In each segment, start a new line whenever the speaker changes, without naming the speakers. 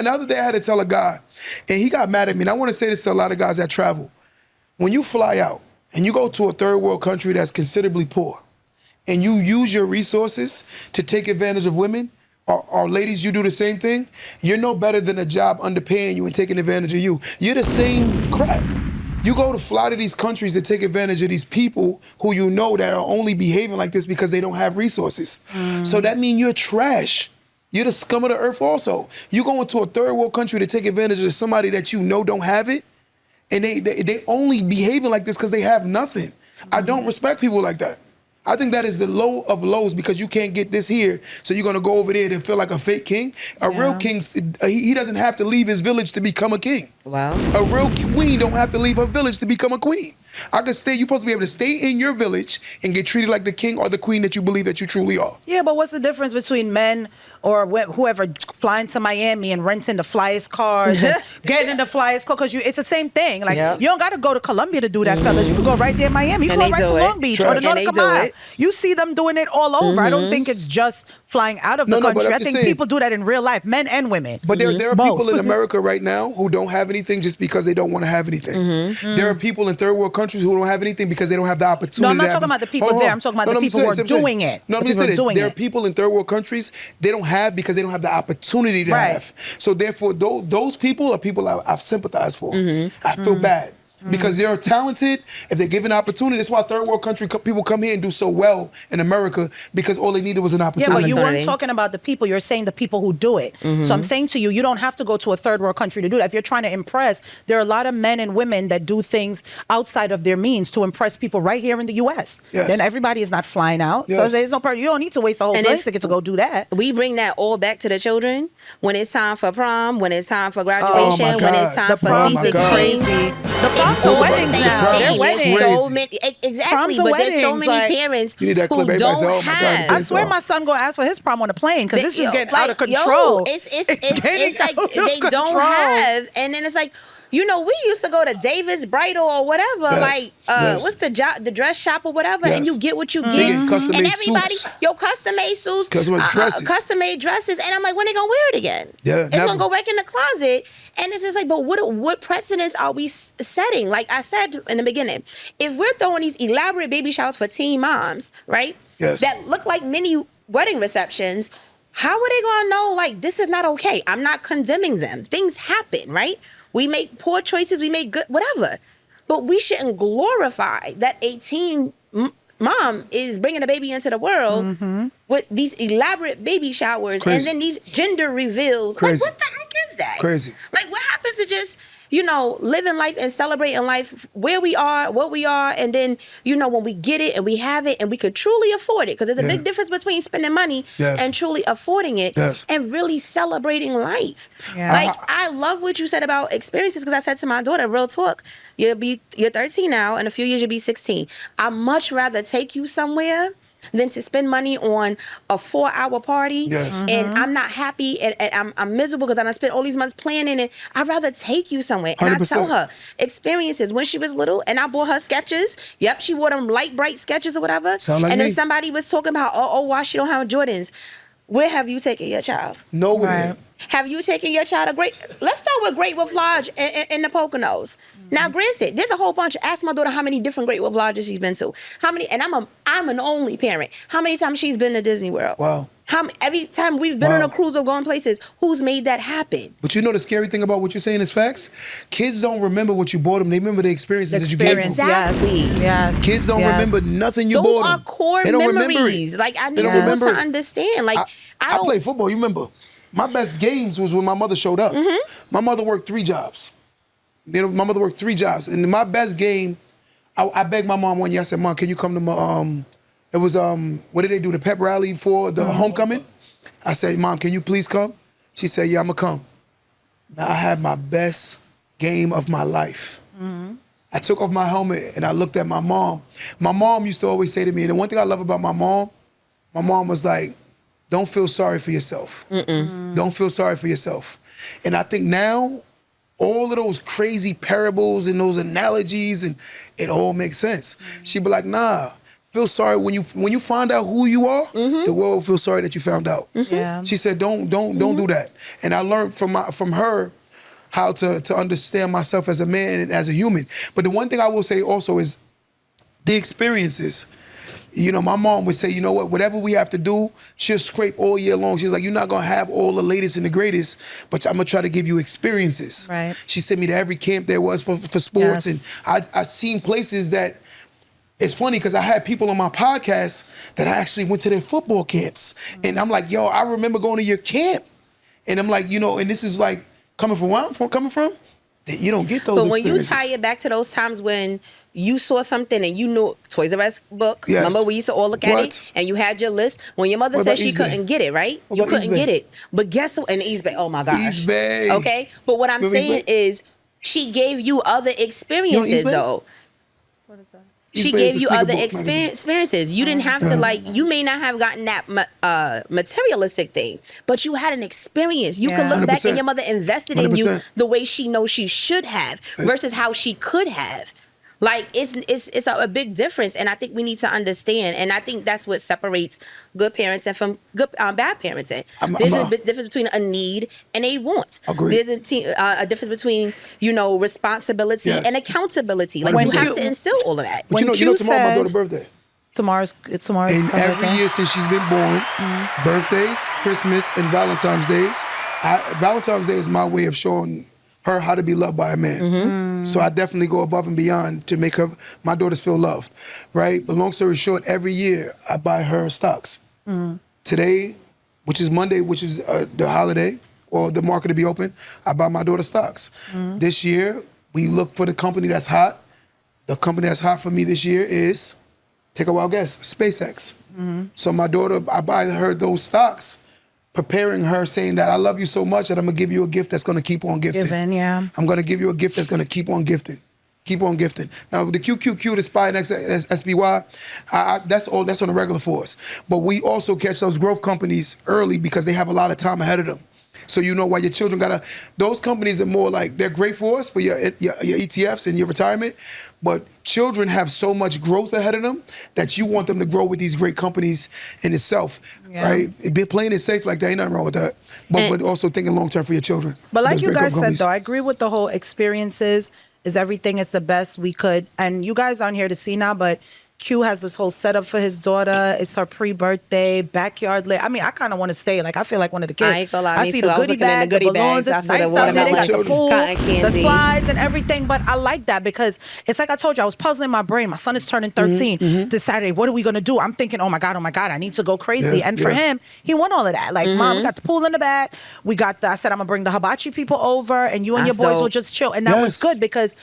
the other day I had to tell a guy, and he got mad at me, and I want to say this to a lot of guys that travel. When you fly out and you go to a third world country that's considerably poor, and you use your resources to take advantage of women, or ladies, you do the same thing, you're no better than a job underpaying you and taking advantage of you. You're the same crap. You go to fly to these countries to take advantage of these people who you know that are only behaving like this because they don't have resources. So that means you're trash. You're the scum of the earth also. You go into a third world country to take advantage of somebody that you know don't have it, and they only behaving like this because they have nothing. I don't respect people like that. I think that is the low of lows because you can't get this here, so you're gonna go over there and feel like a fake king. A real king, he doesn't have to leave his village to become a king.
Wow.
A real queen don't have to leave her village to become a queen. I could stay. You're supposed to be able to stay in your village and get treated like the king or the queen that you believe that you truly are.
Yeah, but what's the difference between men or whoever flying to Miami and renting the flyest cars and getting in the flyest car? Because it's the same thing. Like you don't got to go to Colombia to do that, fellas. You can go right there in Miami. You can go right to Long Beach or the Nautical Mile. You see them doing it all over. I don't think it's just flying out of the country. I think people do that in real life, men and women.
But there are people in America right now who don't have anything just because they don't want to have anything. There are people in third world countries who don't have anything because they don't have the opportunity.
No, I'm not talking about the people there. I'm talking about the people who are doing it.
No, let me say this. There are people in third world countries they don't have because they don't have the opportunity to have. So therefore, those people are people I've sympathized for. I feel bad. Because they're talented, if they're given opportunity. That's why third world country people come here and do so well in America because all they needed was an opportunity.
Yeah, but you weren't talking about the people. You're saying the people who do it. So I'm saying to you, you don't have to go to a third world country to do that. If you're trying to impress, there are a lot of men and women that do things outside of their means to impress people right here in the U.S. Then everybody is not flying out. So there's no you don't need to waste a whole plane ticket to go do that.
We bring that all back to the children when it's time for prom, when it's time for graduation, when it's time for
crazy. The proms are weddings now. They're weddings.
So many, exactly, but there's so many parents who don't have.
I swear my son gonna ask for his prom on the plane because this is getting out of control.
It's like they don't have, and then it's like, you know, we used to go to David's Bridal or whatever, what's the dress shop or whatever, and you get what you get. And everybody, custom-made suits, custom-made dresses, and I'm like, when they gonna wear it again? It's gonna go back in the closet, and it's just like, but what precedents are we setting? Like I said in the beginning, if we're throwing these elaborate baby showers for teen moms, right, that look like mini wedding receptions, how are they gonna know, like, this is not okay? I'm not condemning them. Things happen, right? We make poor choices, we make good, whatever. But we shouldn't glorify that 18 mom is bringing a baby into the world with these elaborate baby showers and then these gender reveals. Like, what the heck is that?
Crazy.
Like, what happens to just, you know, living life and celebrating life where we are, what we are, and then, you know, when we get it and we have it and we could truly afford it, because there's a big difference between spending money and truly affording it and really celebrating life. Like, I love what you said about experiences, because I said to my daughter, real talk, you're 13 now, in a few years you'll be 16. I'd much rather take you somewhere than to spend money on a 4-hour party and I'm not happy and I'm miserable because I spent all these months planning it. I'd rather take you somewhere. And 100%. I tell her experiences when she was little, and I bought her Skechers. Yep, she wore them light bright Skechers or whatever.
Sound like
and
me.
then somebody was talking about, why she don't have Jordans. Where have you taken your child?
Nowhere.
Right. Have you taken your child let's start with Great Wolf Lodge in the Poconos. Now, granted, there's a whole bunch. Ask my daughter how many different Great Wolf Lodges she's been to. How many, and I'm an only parent. How many times she's been to Disney World?
Wow.
Every time we've been on a cruise or going places, who's made that happen?
But you know the scary thing about what you're saying is facts? Kids don't remember what you bought them. They remember the experiences that you gave them.
Exactly.
Yes.
Kids don't remember nothing you bought them.
Those are core memories. Like, I need them to understand. Like,
I play football. You remember? My best games was when my mother showed up. My mother worked 3 jobs. You know, my mother worked 3 jobs. And my best game, I begged my mom one year. I said, Mom, can you come to my, it was, what did they do, the pep rally for the homecoming? I said, Mom, can you please come? She said, yeah, I'm going to come. Now, I had my best game of my life. I took off my helmet and I looked at my mom. My mom used to always say to me, and the one thing I love about my mom was like, don't feel sorry for yourself. Don't feel sorry for yourself. And I think now, all of those crazy parables and those analogies, and it all makes sense. She'd be like, nah, feel sorry when you find out who you are, the world will feel sorry that you found out.
Yeah.
She said, don't do that. And I learned from her how to understand myself as a man and as a human. But the one thing I will say also is the experiences. You know, my mom would say, you know what, whatever we have to do, she'll scrape all year long. She's like, you're not going to have all the latest and the greatest, but I'm going to try to give you experiences.
Right.
She sent me to every camp there was for sports.
Yes.
And I seen places that, it's funny because I had people on my podcast that I actually went to their football camps. And I'm like, yo, I remember going to your camp. And I'm like, you know, and this is like coming from where I'm coming from, that you don't get those
But when you
experiences.
tie it back to those times when you saw something and you knew Toys R Us book,
Yes.
remember we used to all look at it and you had your list. When your mother
What
said
about
she
East Bay?
couldn't get it, right?
What
You
about
couldn't
East
get
Bay?
it. But guess what? In East Bay, oh my gosh.
East Bay.
Okay? But what I'm
Remember East
saying
Bay?
is she gave you other experiences
Bay?
though. She
East Bay is
gave
a
you
sneaker
other
book magazine.
experiences. You didn't have to you may not have gotten that materialistic thing, but you had an experience. You could
Yeah.
look back
100%.
and your mother invested in you
100%.
the way she knows she should have versus how she could have. Like it's a big difference, and I think we need to understand. And I think that's what separates good parenting from good bad parenting. There's a big difference between a need and a want.
Agreed.
There's a difference between responsibility
Yes.
and accountability. Like
When
you have
you-
to instill all of that.
But you
When
know
Q
tomorrow my
said-
daughter's birthday.
It's tomorrow's.
And
her
every
birthday.
year since she's been born, birthdays, Christmas, and Valentine's Days, Valentine's Day is my way of showing her how to be loved by a man. So I definitely go above and beyond to make my daughters feel loved, right? But long story short, every year I buy her stocks. Today, which is Monday, which is the holiday or the market to be open, I buy my daughter stocks. This year, we look for the company that's hot. The company that's hot for me this year is, take a wild guess, SpaceX. So my daughter, I buy her those stocks, preparing her, saying that I love you so much that I'm gonna give you a gift that's gonna keep on gifting.
Given, yeah.
I'm gonna give you a gift that's gonna keep on gifting. Keep on gifting. Now the QQQ, the SPY and SBY, that's on the regular for us. But we also catch those growth companies early because they have a lot of time ahead of them. So you know why your children those companies are more like, they're great for us, for your ETFs and your retirement, but children have so much growth ahead of them that you want them to grow with these great companies in itself, right? Playing it safe like that, ain't nothing wrong with that. But also thinking long-term for your children.
But like
Those
you
great
guys said,
companies.
though, I agree with the whole experiences is everything is the best we could. And you guys aren't here to see now, but Q has this whole setup for his daughter. It's her pre-birthday, backyard lit. I mean, I kind of want to stay. Like, I feel like one of the kids.
I ain't gonna lie, me
see
too.
the
I was
goodie
looking in
bag,
the goodie
balloons.
bags.
It's
I saw
nice
the
out there. They got the
watermelon,
pool,
cotton
the
candy.
slides and everything. But I like that because it's like I told you, I was puzzling my brain. My son is turning 13 this Saturday. What are we going to do? I'm thinking, oh my God, I need to go crazy.
Yeah,
and for
yeah.
him, he won all of that. Like, Mom, we got the pool in the back. I said, I'm going to bring the hibachi people over and you and
That's
your boys
dope.
will just chill. And that was
Yes.
good because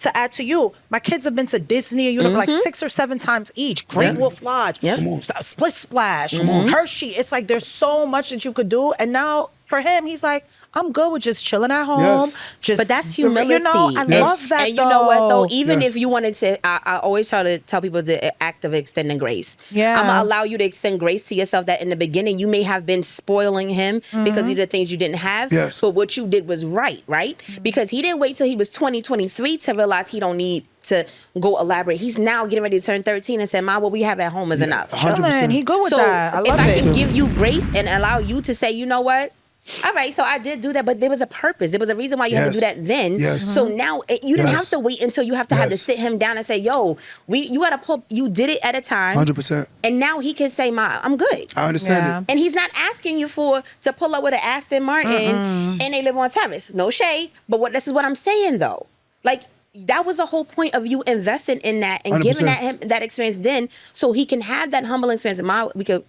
to add to you, my kids have been to Disney and Universal like 6 or 7 times each. Great Wolf Lodge,
Yep.
Splish Splash, Hershey. It's like there's so much that you could do. And now for him, he's like, I'm good with just chilling at home.
Yes.
Just,
But that's humility.
You know, I
Yes.
love that.
And you know what though?
though?
Even
Yes.
if you wanted to, I always try to tell people the act of extending grace.
Yeah.
I'm gonna allow you to extend grace to yourself that in the beginning you may have been spoiling him because these are things you didn't have.
Yes.
But what you did was right? Because he didn't wait till he was 23 to realize he don't need to go elaborate. He's now getting ready to turn 13 and said, "Mom, what we have at home is enough."
100%.
Chilling. He good with
So
that. I
if
love
I
it.
can give you grace and allow you to say, you know what? All right, so I did do that, but there was a purpose. There was a reason why you had to do
Yes.
that then.
Yes.
So now you didn't have
Yes.
to wait until you have to have to
Yes.
sit him down and say, yo, you got to pull, you did it at a time.
100%.
And now he can say, Ma, I'm good.
I understand
Yeah.
it.
And he's not asking you to pull up with an Aston Martin and they live on terrace. No shade. But this is what I'm saying though. Like, that was the whole point of you investing in that and
100%.
giving him that experience then so he can have that humble experience. We could,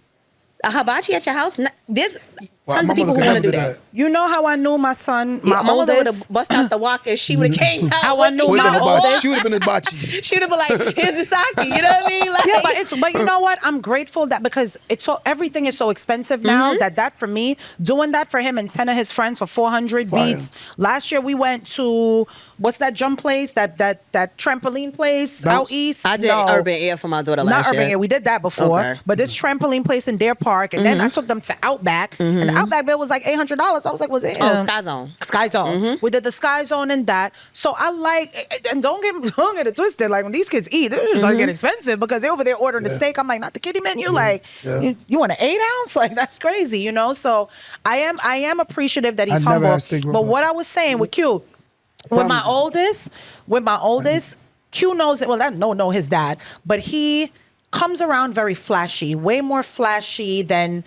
a hibachi at your house, there's
Wow,
tons
my
of people
mother
who
could
want to
never
do
do
that.
You know how I knew my son, my
mother would
oldest.
have bust out the walker. She would have came out.
How I knew
With
my
the hibachi.
oldest.
She would have been a hibachi.
She would have been like, here's the sake. You know what I mean? Like,
Yeah, but you know what? I'm grateful that because everything is so expensive now that for me, doing that for him and 10 of his friends for 400
Fire.
beats. Last year we went to what's that jump place? That trampoline place
Bounce.
out east.
I did
No.
Urban Air for my daughter
Not
last
Urban
year.
Air. We did that before.
Okay.
But this trampoline place in Deer Park, and then I took them to Outback. And Outback bill was like $800. I was like, was it?
Oh, Sky Zone.
Sky Zone. We did the Sky Zone and that. So I like, and don't get it twisted. Like when these kids eat, they're just getting expensive because they're over there ordering the steak. I'm like, not the kiddie menu. Like, you want an 8 ounce? Like that's crazy, you know. So I am appreciative that he's humble. But what I was saying with Q, with my oldest, Q knows it. Well, I don't know his dad, but he comes around very flashy, way more flashy than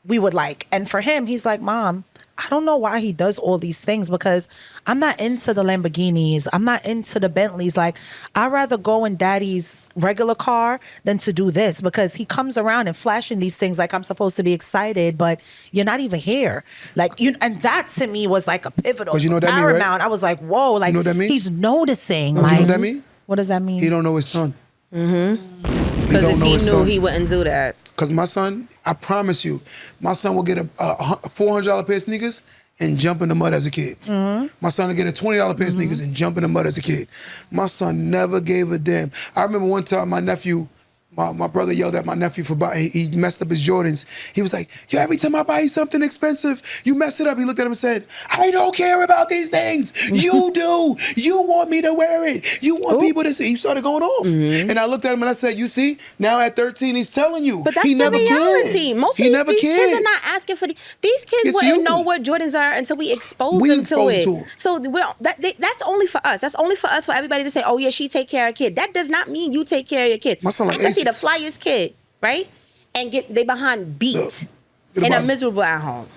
we would like. And for him, he's like, Mom, I don't know why he does all these things because I'm not into the Lamborghinis. I'm not into the Bentleys. Like, I'd rather go in daddy's regular car than to do this because he comes around and flashing these things like I'm supposed to be excited, but you're not even here. Like, and that to me was like a pivotal,
you know what that mean,
paramount.
right?
I was like, whoa, like,
you know what that mean?
He's noticing.
Like, you know what that mean?
What does that mean?
He don't know his son.
Because if he knew, he wouldn't do that.
Because my son, I promise you, my son will get a $400 pair of sneakers and jump in the mud as a kid. My son will get a $20 pair of sneakers and jump in the mud as a kid. My son never gave a damn. I remember one time my nephew, my brother yelled at my nephew for buying, he messed up his Jordans. He was like, yo, every time I buy you something expensive, you mess it up. He looked at him and said, I don't care about these things. You do. You want me to wear it. You want people to see. He started going off. And I looked at him and I said, you see, now at 13, he's telling you.
But that's
he
the
never
reality.
Cared.
Most
he
of
never
these
cared.
kids are not asking for these kids
It's
wouldn't
you.
know what Jordans are until we expose them to it.
them.
So that's only for us. That's only for us, for everybody to say, oh yeah, she take care of her kid. That does not mean you take care of your kid.
My son like
I can see the
Asics.
flyest kid, right? And they behind beat and are miserable at home.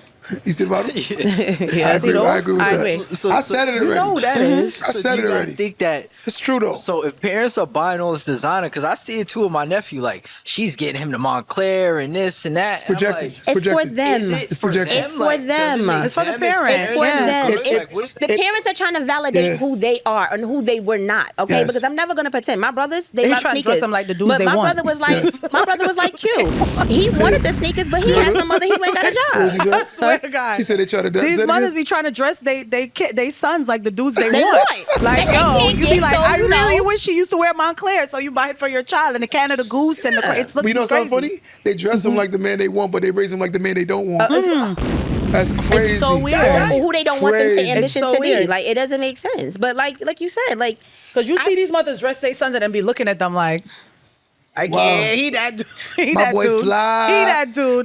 You see the bottom?
Yeah,
I agree with
I
that.
agree.
I said it already.
You know who that is.
I said it
you guys
already.
think that
It's true though.
So if parents are buying all this designer, because I see it too with my nephew, like she's getting him to Montclair and this and that.
It's projected.
And I'm like,
It's for
projected.
them.
is it
It's
for
projected.
them?
It's for
Like, does it
them.
make
It's for the
them as
parents.
It's for
Yeah.
them.
Like, what if
The parents are trying to validate who they are and who they were not. Okay,
Yes.
because I'm never gonna pretend. My brothers, they
They
love
trying to
sneakers.
dress them like the dudes
but
they
my
want.
brother was like,
Yes.
my brother was like Q. He wanted the sneakers, but he asked my mother. He went got a job.
I swear to God.
She said they try to
These mothers be trying to dress they sons like the dudes they want. Like,
They
yo,
can't
you be
get,
like,
so
I
you
really
know.
wish she used to wear Montclair, so you buy it for your child and the Canada Goose and the it's looks
But you know
crazy.
something funny? They dress them like the man they want, but they raise them like the man they don't want. That's crazy.
It's so weird.
Or who they don't want them to
Crazy.
ambition
It's so
to be.
weird.
Like it doesn't make sense. But like you said, like
Because you see these mothers dress their sons and then be looking at them like, I
Wow.
can't. He that dude. He
My
that
boy
dude.
fly.
He that dude.